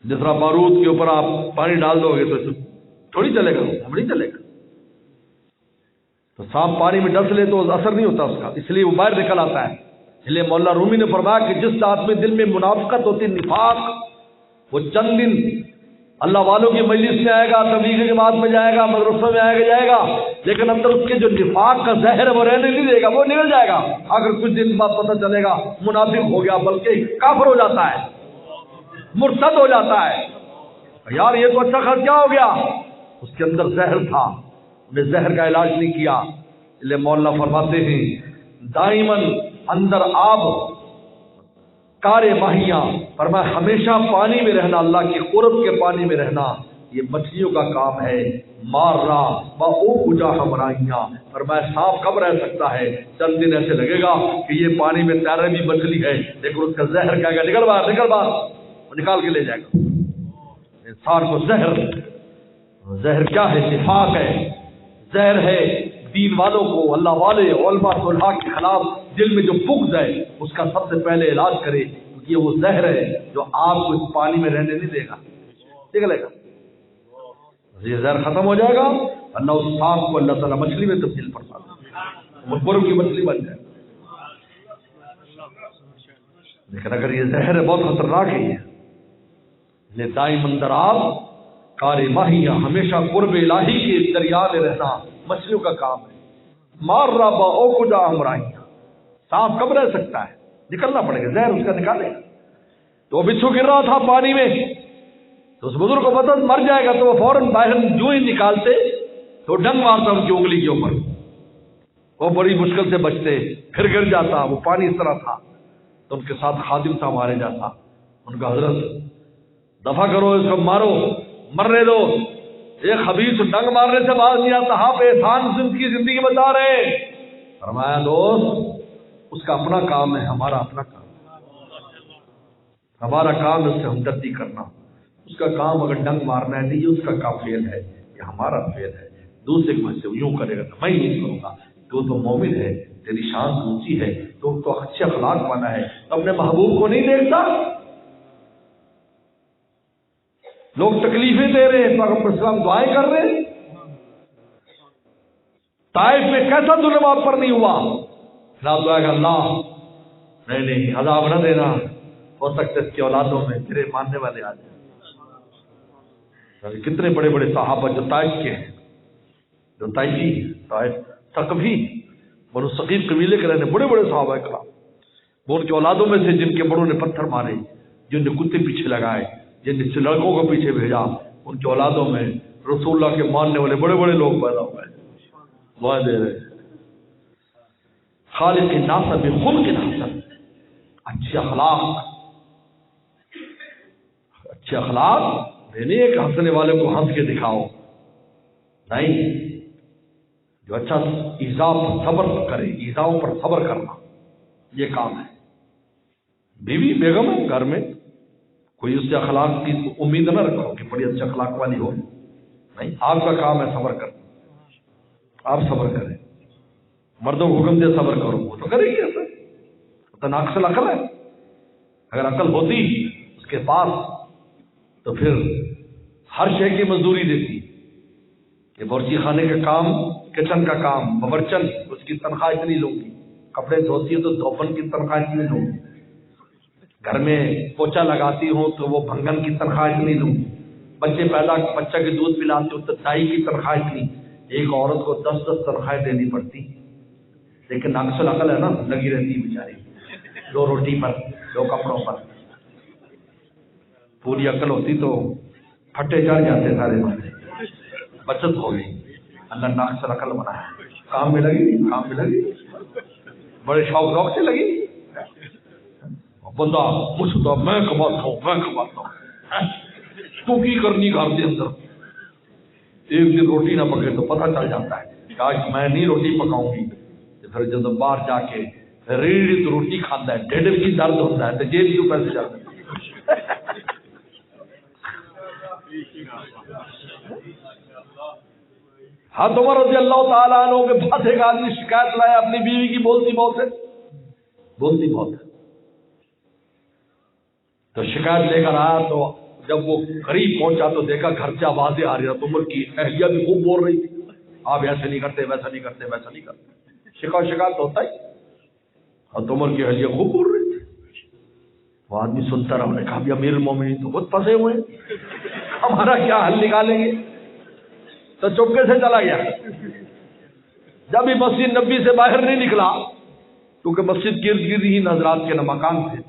جس طرح بارود کے اوپر آپ پانی ڈال دو گے تو تھوڑی چلے گا، ہم نہیں چلے گا. تو سانپ پانی میں ڈس لے تو اثر نہیں ہوتا اس کا، اس لیے وہ باہر نکل آتا ہے. اس لیے مولانا رومی نے فرمایا کہ جس آدمی دل میں منافقت ہوتی، نفاق، وہ چند دن اللہ والوں کی مجلس میں آئے گا، تبلیغی جماعت میں جائے گا، مدرسوں میں جائے گا، لیکن اندر اس کے جو نفاق کا زہر ہے وہ رہنے نہیں دے گا، وہ نکل جائے گا. اگر کچھ دن بعد پتہ چلے گا منافق ہو گیا، بلکہ کافر ہو جاتا ہے، مرتد ہو جاتا ہے. یار یہ تو اچھا خرچہ ہو گیا، اس کے اندر زہر تھا، نے زہر کا علاج نہیں کیا. اس لیے مولانا فرماتے ہیں دائماً اندر آب کار ماہیاں، فرمایا ہمیشہ پانی میں رہنا، اللہ کے قرب کے پانی میں رہنا، یہ مچھلیوں کا کام ہے. مارنا با ہمراہیاں، فرمایا سانپ کب رہ سکتا ہے؟ چند دن ایسے لگے گا کہ یہ پانی میں تیرے بھی مچھلی ہے، لیکن اس کا زہر کیا گیا، نکل باہر، نکل باہر، وہ نکال کے لے جائے گا. انسان کو زہر کیا ہے؟ نفاق ہے، زہر ہے دین والوں کو، اللہ والے علماء صلحاء کے خلاف دل میں جو بغض ہے اس کا سب سے پہلے علاج کرے، کیونکہ یہ وہ زہر ہے جو آپ کو اس پانی میں رہنے نہیں دے گا، نکلے گا. یہ زہر ختم ہو جائے گا، اللہ اس سانپ کو اللہ تعالیٰ مچھلی میں تبدیل فرما دے، وہ برف کی مچھلی بن جائے. لیکن اگر یہ زہر ہے بہت خطرناک ہے. یہ دائم اندر آپ کار ماہیاں، ہمیشہ قرب الہی کے دریا میں رہنا مچھلیوں کا کام ہے. مار رہا با او کجا ہمراہیاں، سانپ کب رہ سکتا ہے؟ نکلنا پڑے گا، زہر اس کا نکالے. تو بچھو گر رہا تھا پانی میں، تو اس بزرگ کو پتہ مر جائے گا، تو وہ فوراً باہر جو ہی نکالتے تو ڈنگ مارتا ان کی انگلی کے اوپر، وہ بڑی مشکل سے بچتے، پھر گر جاتا. وہ پانی اس طرح تھا. تو ان کے ساتھ خادم تھا مارے جاتا، ان کا حضرت دفع کرو اس کو، مارو، مرنے دو، ایک خبیث ڈنگ مارنے سے باز نہیں آتا، آپ احسان سے ان کی زندگی بتا رہے ہیں. فرمایا دوست اس کا اپنا کام ہے، ہمارا اپنا کام ہے. ہمارا کام ہے اس سے ہمدردی کرنا، اس کا کام اگر ڈنگ مارنا ہے نہیں، یہ اس کا کام فیل ہے، یہ ہمارا فیل ہے. دوسرے کو سے یوں کرے گا تو میں نہیں کروں گا. تو مومن ہے، تیری شان اونچی ہے، تو اچھے اخلاق والا ہے، تو اپنے محبوب کو نہیں دیکھتا. لوگ تکلیفیں دے رہے ہیں، پیغمبر اسلام دعائیں کر رہے ہیں. طائف میں کیسا ظلم آپ پر نہیں ہوا؟ اسلام دعا کہ اللہ نہیں عذاب نہ دینا، ہو سکتا ہے اس کی اولادوں میں تیرے ماننے والے آ جائیں. کتنے بڑے بڑے صحابہ جو طائف کے ہیں، جو طائفی، طائف ثقفی، بنو ثقیف قبیلے کے رہنے بڑے بڑے صحابہ کرام، وہ ان کے اولادوں میں سے جن کے بڑوں نے پتھر مارے، جن نے کتے پیچھے لگائے، جن نے لڑکوں کو پیچھے بھیجا، ان کے اولادوں میں رسول اللہ کے ماننے والے بڑے بڑے لوگ پیدا ہوئے. دعائیں دے رہے خالق الناس بخلق حسن، اچھے اخلاق نہیں ہے کہ ہنسنے والے کو ہنس کے دکھاؤ، نہیں، جو اچھا ایذا پر صبر کرے، ایذاؤں پر صبر کرنا یہ کام ہے. بیوی بیگم ہے گھر میں، کوئی اس سے اخلاق کی امید نہ رکھو کہ بڑی اچھا اخلاق والی ہو، نہیں، آپ کا کام ہے صبر کرنا. آپ صبر کریں، مردوں کو حکم دے صبر کرو، وہ تو کرے گی. ایسا تو ناقص العقل ہے. اگر عقل ہوتی اس کے پاس تو پھر ہر شے کی مزدوری دیتی. یہ باورچی خانے کا کام، کچن کا کام، باورچن، اس کی تنخواہ اتنی لوں گی، کپڑے دھوتی ہے تو دھوپن کی تنخواہ اتنی لوں گی، گھر میں پوچھا لگاتی ہوں تو وہ بھنگن کی تنخواہ اتنی دوں، بچہ کے دودھ پلاتی ہوں تو دائی کی تنخواہ اتنی. ایک عورت کو 10 تنخواہیں دینی پڑتی، لیکن نقص العقل ہے نا، لگی رہتی بیچاری، 2 روٹی پر 2 کپڑوں پر. پوری عقل ہوتی تو پھٹے چڑھ جاتے سارے بندے. بچت ہو گئی، اللہ ناقص العقل بنایا. کام میں لگی بڑے شوق ذوق سے لگی. بندہ پوچھتا میں کماتا ہوں تو کی کرنی گھر کے اندر. ایک دن روٹی نہ پکے تو پتہ چل جاتا ہے کہ آج میں نہیں روٹی پکاؤں گی. پھر جب باہر جا کے ریڑھی تو روٹی کھاتا ہے، ڈیڑھ کی درد ہوتا ہے تو جیب کیوں پیسے چلتے. حضرت عمر رضی اللہ تعالیٰ عنہ کے پاس ایک آدمی شکایت لایا اپنی بیوی کی بولتی بہت ہے. تو شکایت لے کر آیا تو جب وہ قریب پہنچا تو دیکھا گھر سے آوازیں آ رہی. عمر کی اہلیہ بھی خوب بول رہی تھی، آپ ایسے نہیں کرتے ویسا نہیں کرتے. شکایت ہوتا ہی. حضرت عمر کی اہلیہ خوب بول رہی تھی. وہ آدمی سنتا رہا. نے کہا بھی امیر المومنین تو خود پھنسے ہوئے ہیں، ہمارا کیا حل نکالیں گے. تو چپکے سے چلا گیا. جب ہی مسجد نبی سے باہر نہیں نکلا، کیونکہ مسجد کے ارد گرد ہی حضرات کے مکان تھے،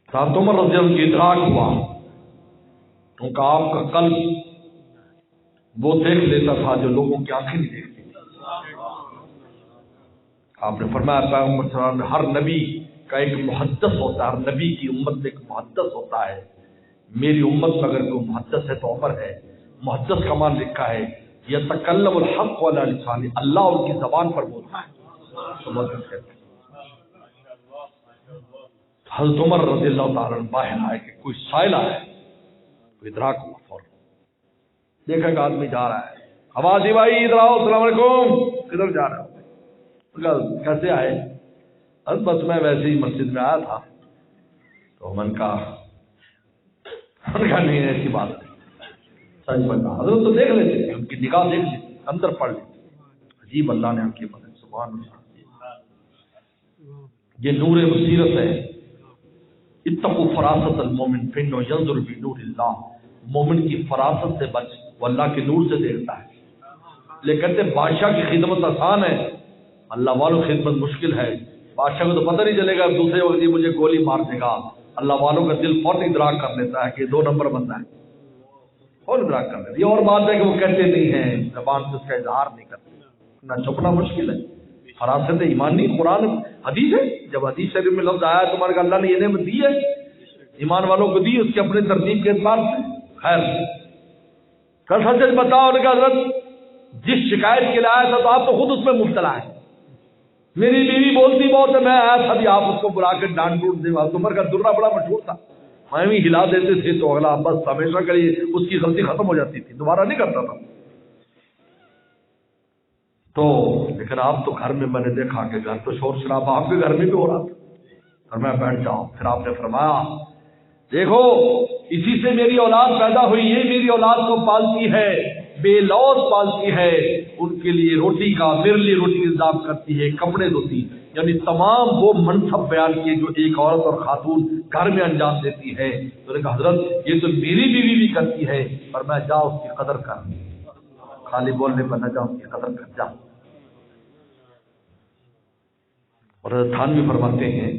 حضرت عمر رضی اللہ عنہ کی ادراک ہوا. کیونکہ آپ کا قلب وہ دیکھ لیتا تھا جو لوگوں کی آنکھیں نہیں دیکھتی. آپ نے فرمایا پیغمبر صلی اللہ علیہ وسلم ہر نبی کا ایک محدث ہوتا ہے، ہر نبی کی امت میں ایک محدث ہوتا ہے. میری امت میں اگر کوئی محدث ہے تو عمر ہے. محدث کا مان لکھا ہے یتکلم الحق علی لسان، اللہ ان کی زبان پر بولتا ہے. حضرت عمر رضی اللہ تعالیٰ عنہ باہر آئے کہ کوئی سائل آیا، تو ادراک ہوا. فوراً دیکھا کہ آدمی جا رہا ہے. آواز ہی بھائی ادھر آؤ، السلام علیکم. کدھر جا رہا ہو؟ کیسے آئے؟ بس میں ویسے ہی مسجد میں آیا تھا. تو من کا نہیں ایسی بات ہے. سچ بتا حضرت تو دیکھ لیتے تھے، ان کی نگاہ دیکھ لیتے، اندر پڑھ لیتے. عجیب اللہ نے آنکھیں بنائے. سبحان اللہ. یہ نور بصیرت ہے. اتقوا فراست المومن فانه ينظر بنور اللہ. مومن کی فراست سے بچ، وہ اللہ کے نور سے دیکھتا ہے. لیکن کہتے بادشاہ کی خدمت آسان ہے، اللہ والوں کی خدمت مشکل ہے. بادشاہ کو تو پتہ نہیں چلے گا دوسرے وقت یہ مجھے گولی مار دے گا. اللہ والوں کا دل فوراً ادراک کر لیتا ہے کہ 2 نمبر بندہ ہے، فوراً ادراک کر لیتا ہے. یہ اور بات ہے کہ وہ کہتے نہیں ہیں، زبان سے اس کا اظہار نہیں کرتے، نہ چھپنا مشکل ہے. فراست ایمان نہیں، قرآن حدیث ہے. جب حدیث شریف میں لفظ آیا تمہارے کو اللہ نے یہ نعمت دی ہے، ایمان والوں کو دی، اس کے اپنے ترتیب کے اعتبار سے. خیر کل سچ بتاؤ نے کہا حضرت جس شکایت کے لیے آیا تھا تو آپ تو خود اس میں مبتلا ہے. میری بیوی بولتی بہت ہے، میں آیا تھا بھی آپ اس کو بلا کے ڈانٹ ڈوٹ دے. عمر کا درہ بڑا مشہور تھا، میں بھی ہلا دیتے تھے تو اگلا بس ہمیشہ کے لیے اس کی غلطی ختم ہو جاتی تھی، دوبارہ نہیں کرتا تھا. تو لیکن آپ تو گھر میں نے دیکھا کہ گھر تو شور شرابہ آپ کے گھر میں بھی ہو رہا تھا. اور میں بیٹھ جاؤں. پھر آپ نے فرمایا دیکھو اسی سے میری اولاد پیدا ہوئی، یہ میری اولاد کو پالتی ہے، بے لوث پالتی ہے، ان کے لیے روٹی کا، میرے لیے روٹی کا انتظام کرتی ہے، کپڑے دھوتی. یعنی تمام وہ منصب بیان کیے جو ایک عورت اور خاتون گھر میں انجام دیتی ہے. تو نے کہا حضرت یہ تو میری بیوی بھی کرتی ہے، پر میں جا اس کی قدر کر، خالی بولنے پر نہ جا، اس کی قدر کر جا. اور تھانوی فرماتے ہیں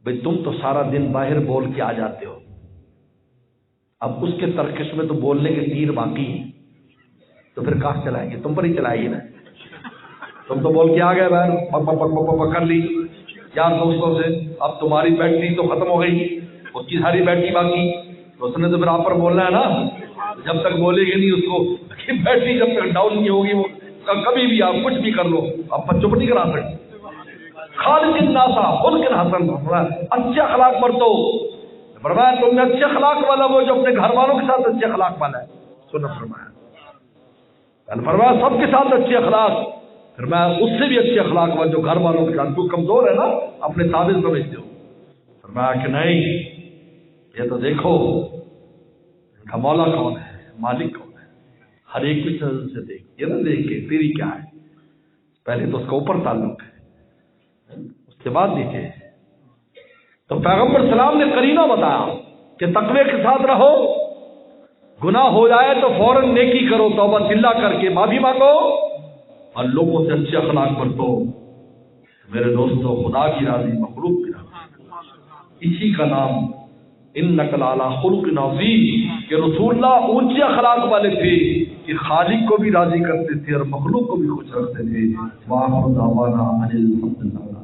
بھئی تم تو سارا دن باہر بول کے آ جاتے ہو، اب اس کے ترکش میں تو بولنے کے تیر باقی ہیں، تو پھر کہاں چلائیں گے؟ تم پر ہی چلائیں گے نا. تم تو بول کے آ گئے باہر، پک پک پک پک پک کر لی یار دوستوں سے. اب تمہاری بیٹری تو ختم ہو گئی، اس کی ساری بیٹری باقی. تو اس نے تو پھر آپ پر بولنا ہے نا. جب تک بولے گی نہیں اس کو بیٹری جب تک ڈاؤن نہیں ہوگی، وہ کبھی بھی آپ کچھ بھی کر لو آپ پر چپ نہیں کرا سکتے. خالق الناسا خلق حسن، اچھے اخلاق برتو. فرمایا تم نے اچھے اخلاق والا وہ جو اپنے گھر والوں کے ساتھ اچھے اخلاق والا ہے. سننا فرمایا سب کے ساتھ اچھے اخلاق. فرمایا اس سے بھی اچھے اخلاق والا جو گھر والوں کے ساتھ. تو کمزور ہے نا، اپنے تابع سمجھتے ہو. فرمایا کہ نہیں، یہ تو دیکھو ان کا مولا کون ہے، مالک کون ہے. ہر ایک کی نظر سے دیکھ، یہ نہ دیکھ کے تیری کیا ہے، پہلے تو اس کا اوپر تعلق ہے، اس کے بعد دیکھے تو پیغمبر سلام نے قرینہ بتایا کہ تقوی کے ساتھ رہو، گناہ ہو جائے تو فوراً نیکی کرو، توبہ اللہ کر کے معافی مانگو اور لوگوں سے اچھے اخلاق برتو۔ میرے دوستو، خدا کی راضی مخلوق کی راضی، اسی کا نام انک لعلی خلق عظیم کہ رسول اللہ اونچے اخلاق والے تھے کہ خالق کو بھی راضی کرتے تھے اور مخلوق کو بھی خوش رکھتے تھے۔ وآخر دعوانا ان الحمد للہ۔